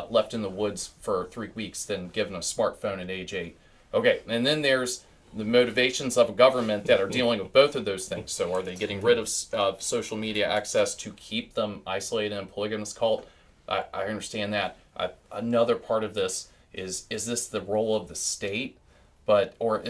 left in the woods for 3 weeks than given a smartphone at age 8. Okay, and then there's the motivations of a government that are dealing with both of those things. So are they getting rid of social media access to keep them isolated in a polygamous cult? I understand that. Another part of this is this the role of the state? Or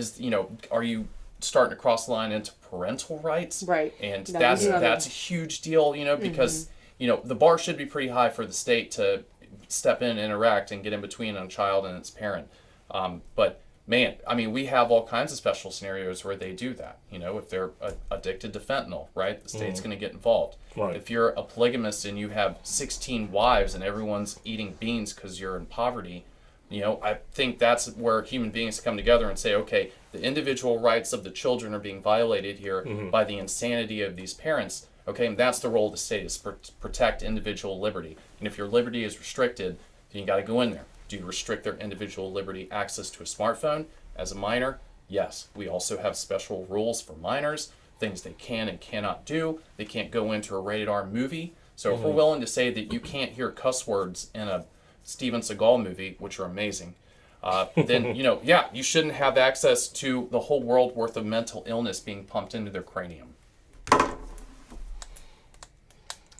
are you starting to cross the line into parental rights? Right. And that's a huge deal, because the bar should be pretty high for the state to step in, interact, and get in between a child and its parent. But man, I mean, we have all kinds of special scenarios where they do that. If they're addicted to fentanyl, right? The state's going to get involved. Right. If you're a polygamist and you have 16 wives and everyone's eating beans because you're in poverty, I think that's where human beings come together and say, okay, the individual rights of the children are being violated here by the insanity of these parents. Okay, and that's the role of the state, is protect individual liberty. And if your liberty is restricted, then you got to go in there. Do you restrict their individual liberty access to a smartphone as a minor? Yes. We also have special rules for minors, things they can and cannot do. They can't go into a rated R movie. So if we're willing to say that you can't hear cuss words in a Steven Seagal movie, which are amazing, then you shouldn't have access to the whole world worth of mental illness being pumped into their cranium.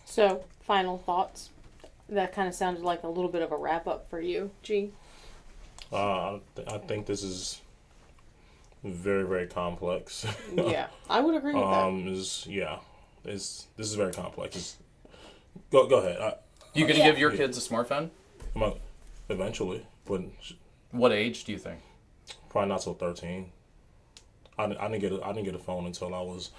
So, final thoughts. That kind of sounded like a little bit of a wrap up for you, G. I think this is very, very complex. Yeah, I would agree with that. This is very complex. Go ahead. You gonna give your kids a smartphone? Eventually, but what age do you think? Probably not till 13. I didn't get a phone until I was.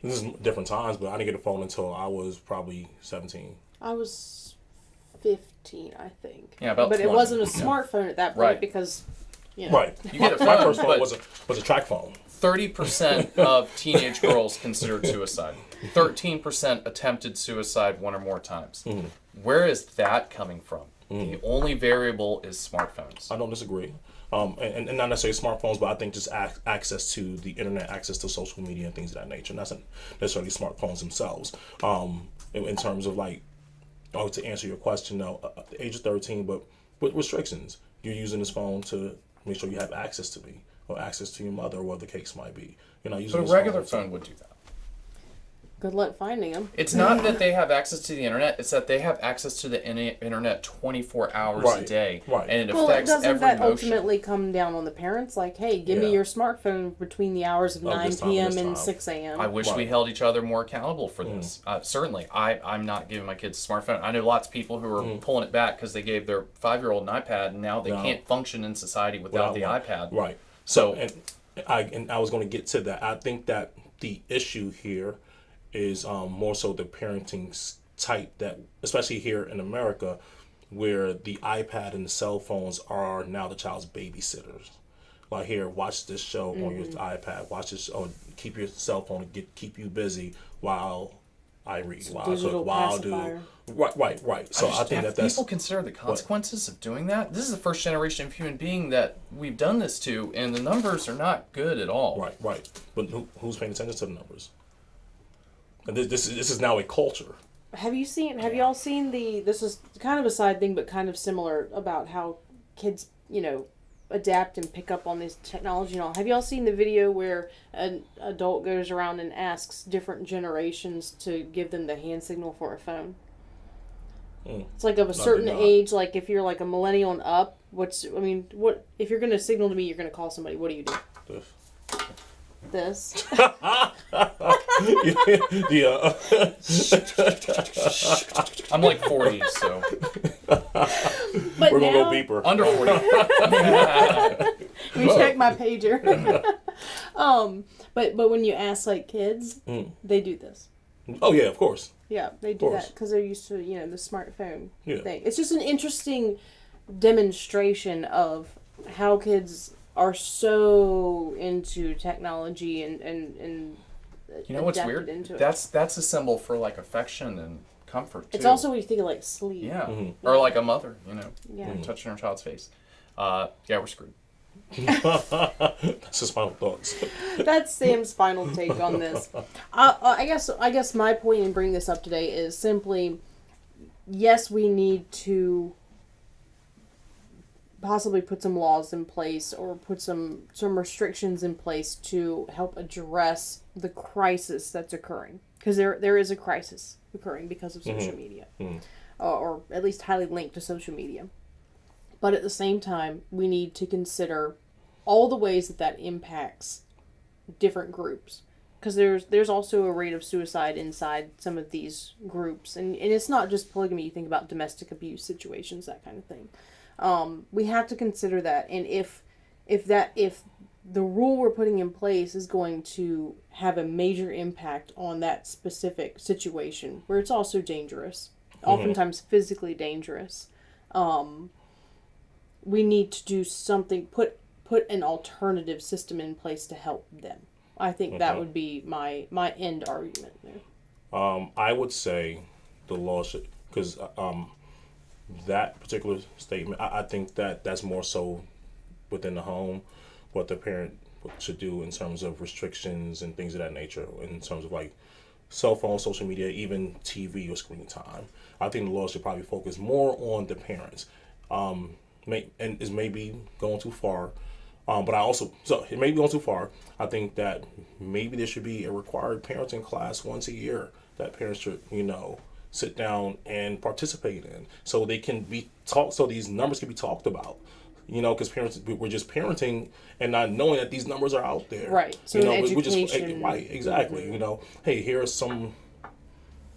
This is different times, but I didn't get a phone until I was probably 17. I was 15, I think. Yeah, about But 20. it wasn't a smartphone at that point Right. because, Right. You get a My phone, first phone but was a track phone. 30% of teenage girls considered suicide. 13% attempted suicide one or more times. Mm-hmm. Where is that coming from? The only variable is smartphones. I don't disagree. And not necessarily smartphones, but I think just access to the internet, access to social media and things of that nature. And that's not necessarily smartphones themselves. In terms of to answer your question, though, the age of 13, but with restrictions, you're using this phone to make sure you have access to me or access to your mother or whatever the case might be. You're not using But a this regular phone phone would do that. good luck finding them. It's not that they have access to the internet, it's that they have access to the internet 24 hours a day. Right. And it Well, affects doesn't every that motion. ultimately come down on the parents? Like, hey, give me Yeah. your smartphone between the hours of 9 this time, p.m. this and time. 6 a.m. I wish we held each other more accountable for this. Certainly, I'm not giving my kids a smartphone. I know lots of people who are pulling it back because they gave their 5-year-old an iPad and now they can't function in society without the iPad. Right. So, and I was going to get to that. I think that the issue here is more so the parenting type that, especially here in America, where the iPad and the cell phones are now the child's babysitters. Like, here, watch this show on your iPad. Watch this, or keep your cell phone to keep you busy while I read, while I digital cook, while I do. pacifier. Right. So I think have that's people consider the consequences of doing that? This is the first generation of human being that we've done this to, and the numbers are not good at all. right. But who's paying attention to the numbers? And this is now a culture. Have y'all seen this is kind of a side thing, but kind of similar about how kids, adapt and pick up on this technology and all. Have y'all seen the video where an adult goes around and asks different generations to give them the hand signal for a phone? It's like of a certain age, like if you're like a millennial and up, what if you're going to signal to me, you're going to call somebody, what do you do? This. Yeah. I'm like 40, so But We're going to now, go beeper. under 40. we check my pager. But when you ask like kids, they do this. Oh, yeah, of course. Yeah, they do course. that because they're used to the smartphone Yeah. thing. It's just an interesting demonstration of how kids are so into technology and You know what's adapted weird? into it. That's a symbol for like affection and comfort too. It's also when you think of like sleep. yeah, or like a mother, Yeah. touching her child's face. Yeah, we're screwed. That's his final thoughts. That's Sam's final take on this. I guess my point in bringing this up today is simply, yes, we need to possibly put some laws in place or put some restrictions in place to help address the crisis that's occurring, because there is a crisis occurring because of social media, or at least highly linked to social media. But at the same time, we need to consider all the ways that impacts different groups, because there's also a rate of suicide inside some of these groups, and it's not just polygamy. You think about domestic abuse situations, that kind of thing. We have to consider that, and if the rule we're putting in place is going to have a major impact on that specific situation, where it's also dangerous, oftentimes physically dangerous, we need to do something, put an alternative system in place to help them. I think that would be my end argument there. I would say the law should, because that particular statement, I think that's more so within the home, what the parent should do in terms of restrictions and things of that nature, in terms of like cell phone, social media, even TV or screen time. I think the law should probably focus more on the parents. is maybe going too far. But it may be going too far. I think that maybe there should be a required parenting class once a year that parents should, sit down and participate in, so they can be taught, so these numbers can be talked about. Because parents, we're just parenting and not knowing that these numbers are out there. Right. So education. Right, exactly. Mm-hmm. Hey, here are some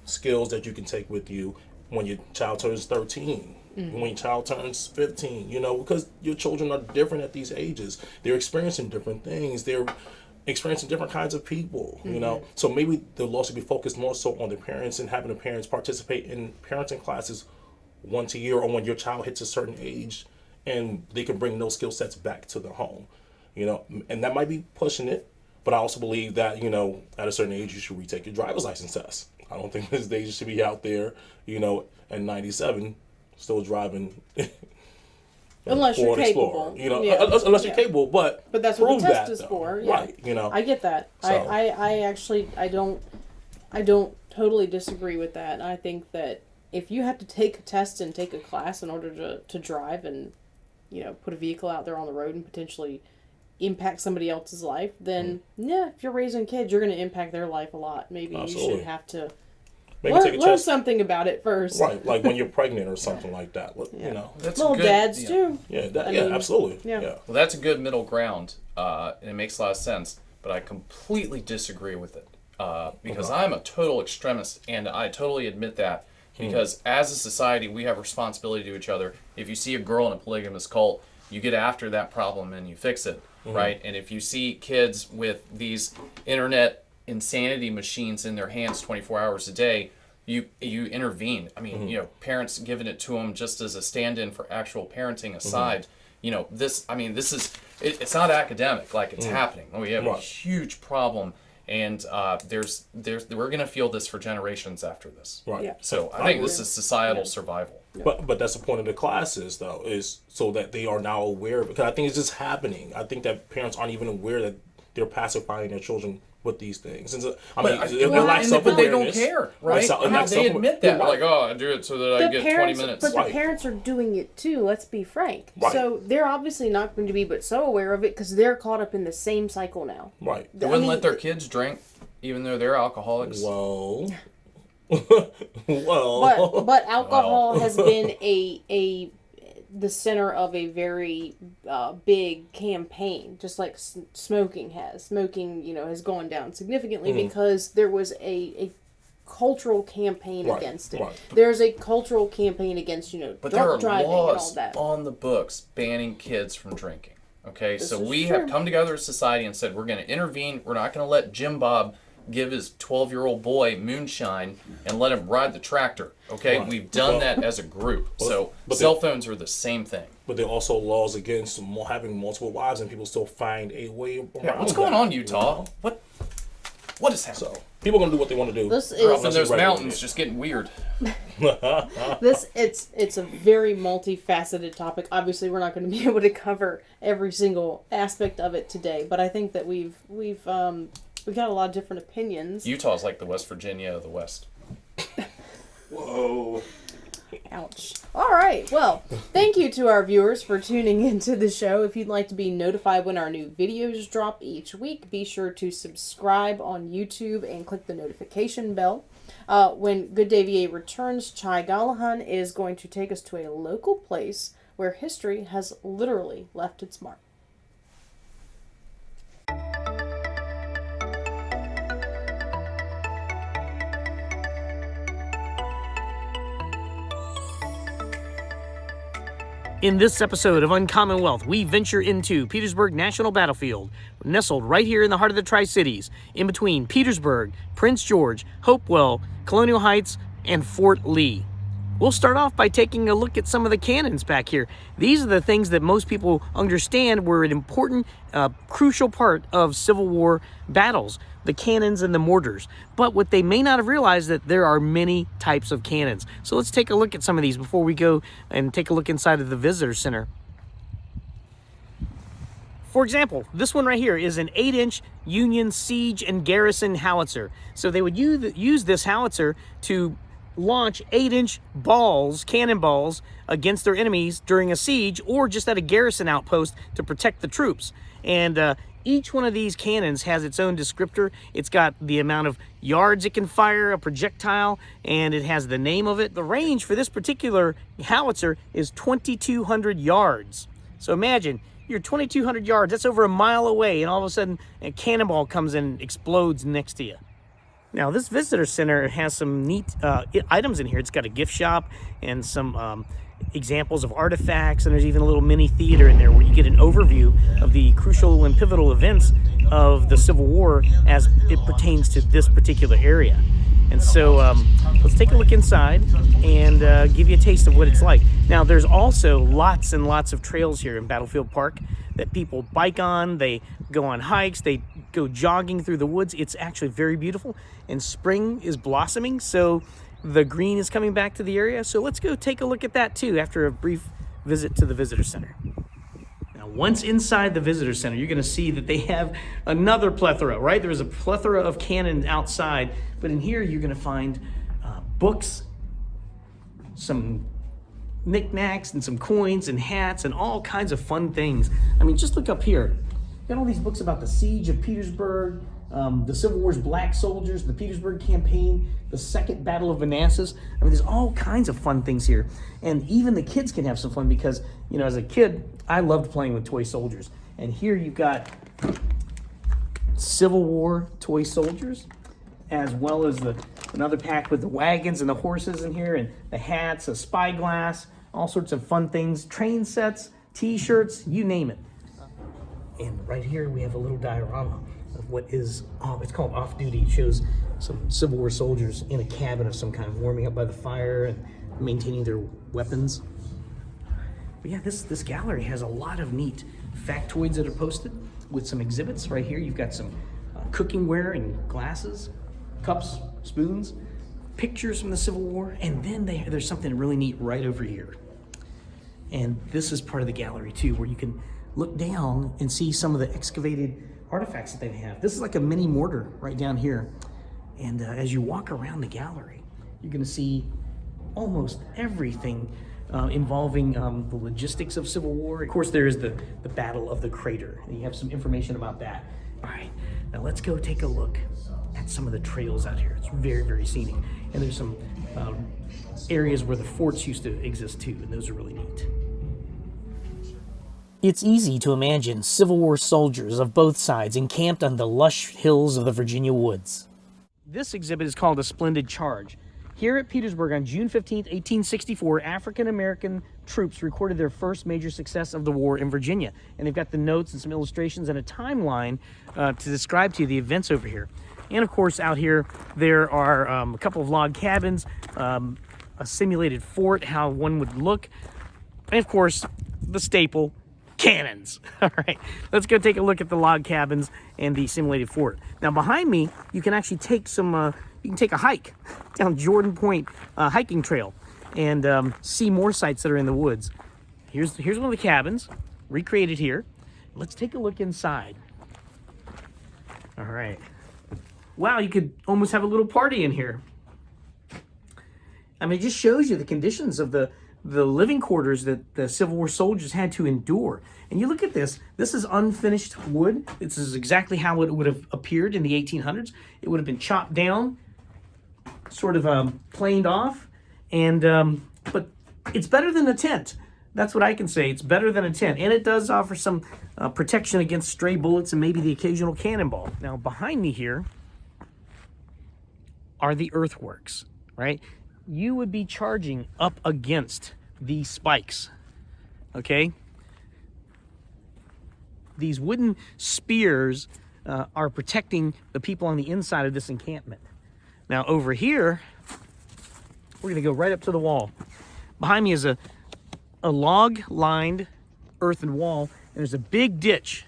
skills that you can take with you when your child turns 13. Mm-hmm. When your child turns 15, because your children are different at these ages. They're experiencing different things. They're experiencing different kinds of people, So maybe the law should be focused more so on the parents and having the parents participate in parenting classes once a year, or when your child hits a certain age, and they can bring those skill sets back to the home, and that might be pushing it. But I also believe that, at a certain age, you should retake your driver's license test. I don't think this day you should be out there, at 97, still driving. Unless you're capable, unless you're capable, but that's what the test is for, right? I get that. So. I actually don't totally disagree with that. I think that if you have to take a test and take a class in order to drive and put a vehicle out there on the road and potentially impact somebody else's life, then if you're raising kids, you're going to impact their life a lot. Maybe Absolutely. You should have to. Maybe learn something about it first. Right, like when you're pregnant or something like that. That's little good, dads too. Yeah, absolutely. Yeah. Yeah. Well, that's a good middle ground, and it makes a lot of sense. But I completely disagree with it because I'm a total extremist, and I totally admit that. Because as a society, we have responsibility to each other. If you see a girl in a polygamous cult, you get after that problem and you fix it, right? And if you see kids with these internet insanity machines in their hands 24 hours a day, you intervene. I mean, parents giving it to them just as a stand-in for actual parenting aside. This is it's not academic, like it's happening. We have a huge problem, and we're gonna feel this for generations after this. Right. Yeah. So I think this is societal survival. But that's the point of the classes, though, is so that they are now aware, because I think it's just happening. I think that parents aren't even aware that they're pacifying their children with these things. And so, but they don't care, right? They admit that. Right. Like, oh, I do it so that I get 20 minutes. But the parents are doing it too, let's be frank. Right. So they're obviously not going to be but so aware of it because they're caught up in the same cycle now. Right. They wouldn't let their kids drink, even though they're alcoholics. Well... But alcohol has been the center of a very big campaign, just like smoking has. Smoking, has gone down significantly because there was a cultural campaign against it. Right. There's a cultural campaign against, drunk driving and all that. On the books banning kids from drinking. Okay, so we have come together as society and said we're going to intervene. We're not going to let Jim Bob give his 12-year-old boy moonshine and let him ride the tractor. Okay, we've done that as a group. But cell phones are the same thing. But there are also laws against having multiple wives, and people still find a way around what's going on, Utah? What is happening? So people are gonna do what they want to do. Those mountains just getting weird. It's a very multifaceted topic. Obviously, we're not going to be able to cover every single aspect of it today, but I think that we've got a lot of different opinions. Utah's like the West Virginia of the West. Whoa. Ouch. All right. Well, thank you to our viewers for tuning into the show. If you'd like to be notified when our new videos drop each week, be sure to subscribe on YouTube and click the notification bell. When Good Day VA returns, Chai Gallahan is going to take us to a local place where history has literally left its mark. In this episode of Uncommon Wealth, we venture into Petersburg National Battlefield, nestled right here in the heart of the Tri-Cities, in between Petersburg, Prince George, Hopewell, Colonial Heights, and Fort Lee. We'll start off by taking a look at some of the cannons back here. These are the things that most people understand were an important, crucial part of Civil War battles, the cannons and the mortars. But what they may not have realized that there are many types of cannons. So let's take a look at some of these before we go and take a look inside of the visitor center. For example, this one right here is an 8-inch Union siege and garrison howitzer. So they would use this howitzer to launch 8-inch balls, cannonballs, against their enemies during a siege or just at a garrison outpost to protect the troops. And each one of these cannons has its own descriptor. It's got the amount of yards it can fire a projectile, and it has the name of it. The range for this particular howitzer is 2,200 yards. So imagine, you're 2,200 yards, that's over a mile away, and all of a sudden a cannonball comes in and explodes next to you. Now, this visitor center has some neat items in here. It's got a gift shop and some examples of artifacts, and there's even a little mini theater in there where you get an overview of the crucial and pivotal events of the Civil War as it pertains to this particular area. And so let's take a look inside and give you a taste of what it's like. Now, there's also lots and lots of trails here in Battlefield Park that people bike on, they go on hikes, they go jogging through the woods. It's actually very beautiful, and spring is blossoming, so the green is coming back to the area. So let's go take a look at that too after a brief visit to the visitor center. Now, once inside the visitor center, you're going to see that they have another plethora, right? There's a plethora of cannons outside, but in here you're going to find books, some knickknacks, and some coins and hats and all kinds of fun things. I mean, just look up here. Got all these books about the siege of Petersburg, the Civil War's black soldiers, the Petersburg campaign, the Second Battle of Manassas. I mean, there's all kinds of fun things here. And even the kids can have some fun because, you know, as a kid, I loved playing with toy soldiers. And here you've got Civil War toy soldiers, as well as another pack with the wagons and the horses in here, and the hats, a spyglass, all sorts of fun things, train sets, t-shirts, you name it. And right here we have a little diorama of what is, it's called Off Duty. It shows some Civil War soldiers in a cabin of some kind, warming up by the fire and maintaining their weapons. But yeah, this gallery has a lot of neat factoids that are posted with some exhibits. Right here you've got some cooking ware and glasses, cups, spoons, pictures from the Civil War, and then there's something really neat right over here. And this is part of the gallery too, where you can look down and see some of the excavated artifacts that they have. This is like a mini mortar right down here. And as you walk around the gallery, you're gonna see almost everything involving the logistics of Civil War. Of course, there is the Battle of the Crater, and you have some information about that. All right, now let's go take a look at some of the trails out here. It's very, very scenic. And there's some areas where the forts used to exist too, and those are really neat. It's easy to imagine Civil War soldiers of both sides encamped on the lush hills of the Virginia woods. This exhibit is called A Splendid Charge. Here at Petersburg on June 15, 1864, African-American troops recorded their first major success of the war in Virginia. And they've got the notes and some illustrations and a timeline to describe to you the events over here. And of course, out here, there are a couple of log cabins, a simulated fort, how one would look, and of course, the staple, cannons. All right, let's go take a look at the log cabins and the simulated fort. Now, behind me, you can actually take you can take a hike down Jordan Point hiking trail and see more sites that are in the woods. Here's one of the cabins, recreated here. Let's take a look inside. All right. Wow, you could almost have a little party in here. I mean, it just shows you the conditions of the living quarters that the Civil War soldiers had to endure. And you look at this is unfinished wood. This is exactly how it would have appeared in the 1800s. It would have been chopped down, sort of planed off, and but it's better than a tent. That's what I can say. It's better than a tent, and it does offer some protection against stray bullets and maybe the occasional cannonball. Now, behind me here are the earthworks, right? You would be charging up against these spikes, okay? These wooden spears are protecting the people on the inside of this encampment. Now over here, we're gonna go right up to the wall. Behind me is a log-lined earthen wall, and there's a big ditch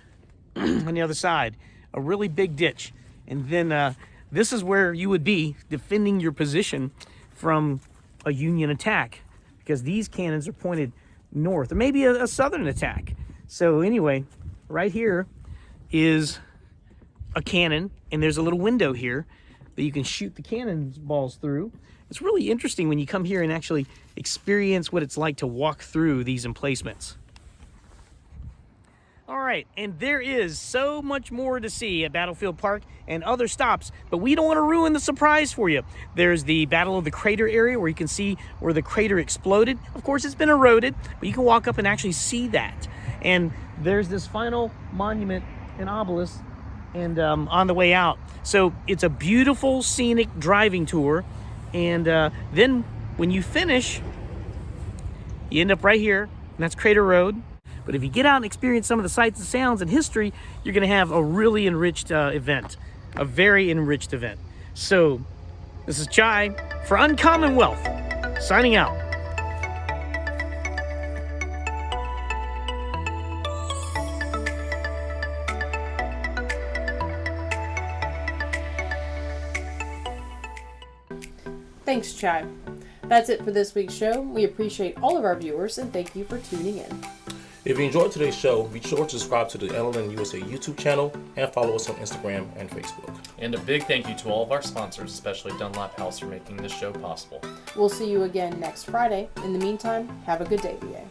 on the other side, a really big ditch. And then this is where you would be defending your position from a Union attack, because these cannons are pointed north, or maybe a Southern attack. So anyway, right here is a cannon, and there's a little window here that you can shoot the cannonballs through. It's really interesting when you come here and actually experience what it's like to walk through these emplacements. All right, and there is so much more to see at Battlefield Park and other stops, but we don't want to ruin the surprise for you. There's the Battle of the Crater area where you can see where the crater exploded. Of course, it's been eroded, but you can walk up and actually see that. And there's this final monument and obelisk and on the way out. So it's a beautiful scenic driving tour. And then when you finish, you end up right here, and that's Crater Road. But if you get out and experience some of the sights and sounds and history, you're going to have a really enriched event, a very enriched event. So this is Chai for Uncommon Wealth, signing out. Thanks, Chai. That's it for this week's show. We appreciate all of our viewers and thank you for tuning in. If you enjoyed today's show, be sure to subscribe to the LNN USA YouTube channel and follow us on Instagram and Facebook. And a big thank you to all of our sponsors, especially Dunlap House, for making this show possible. We'll see you again next Friday. In the meantime, have a good day, VA.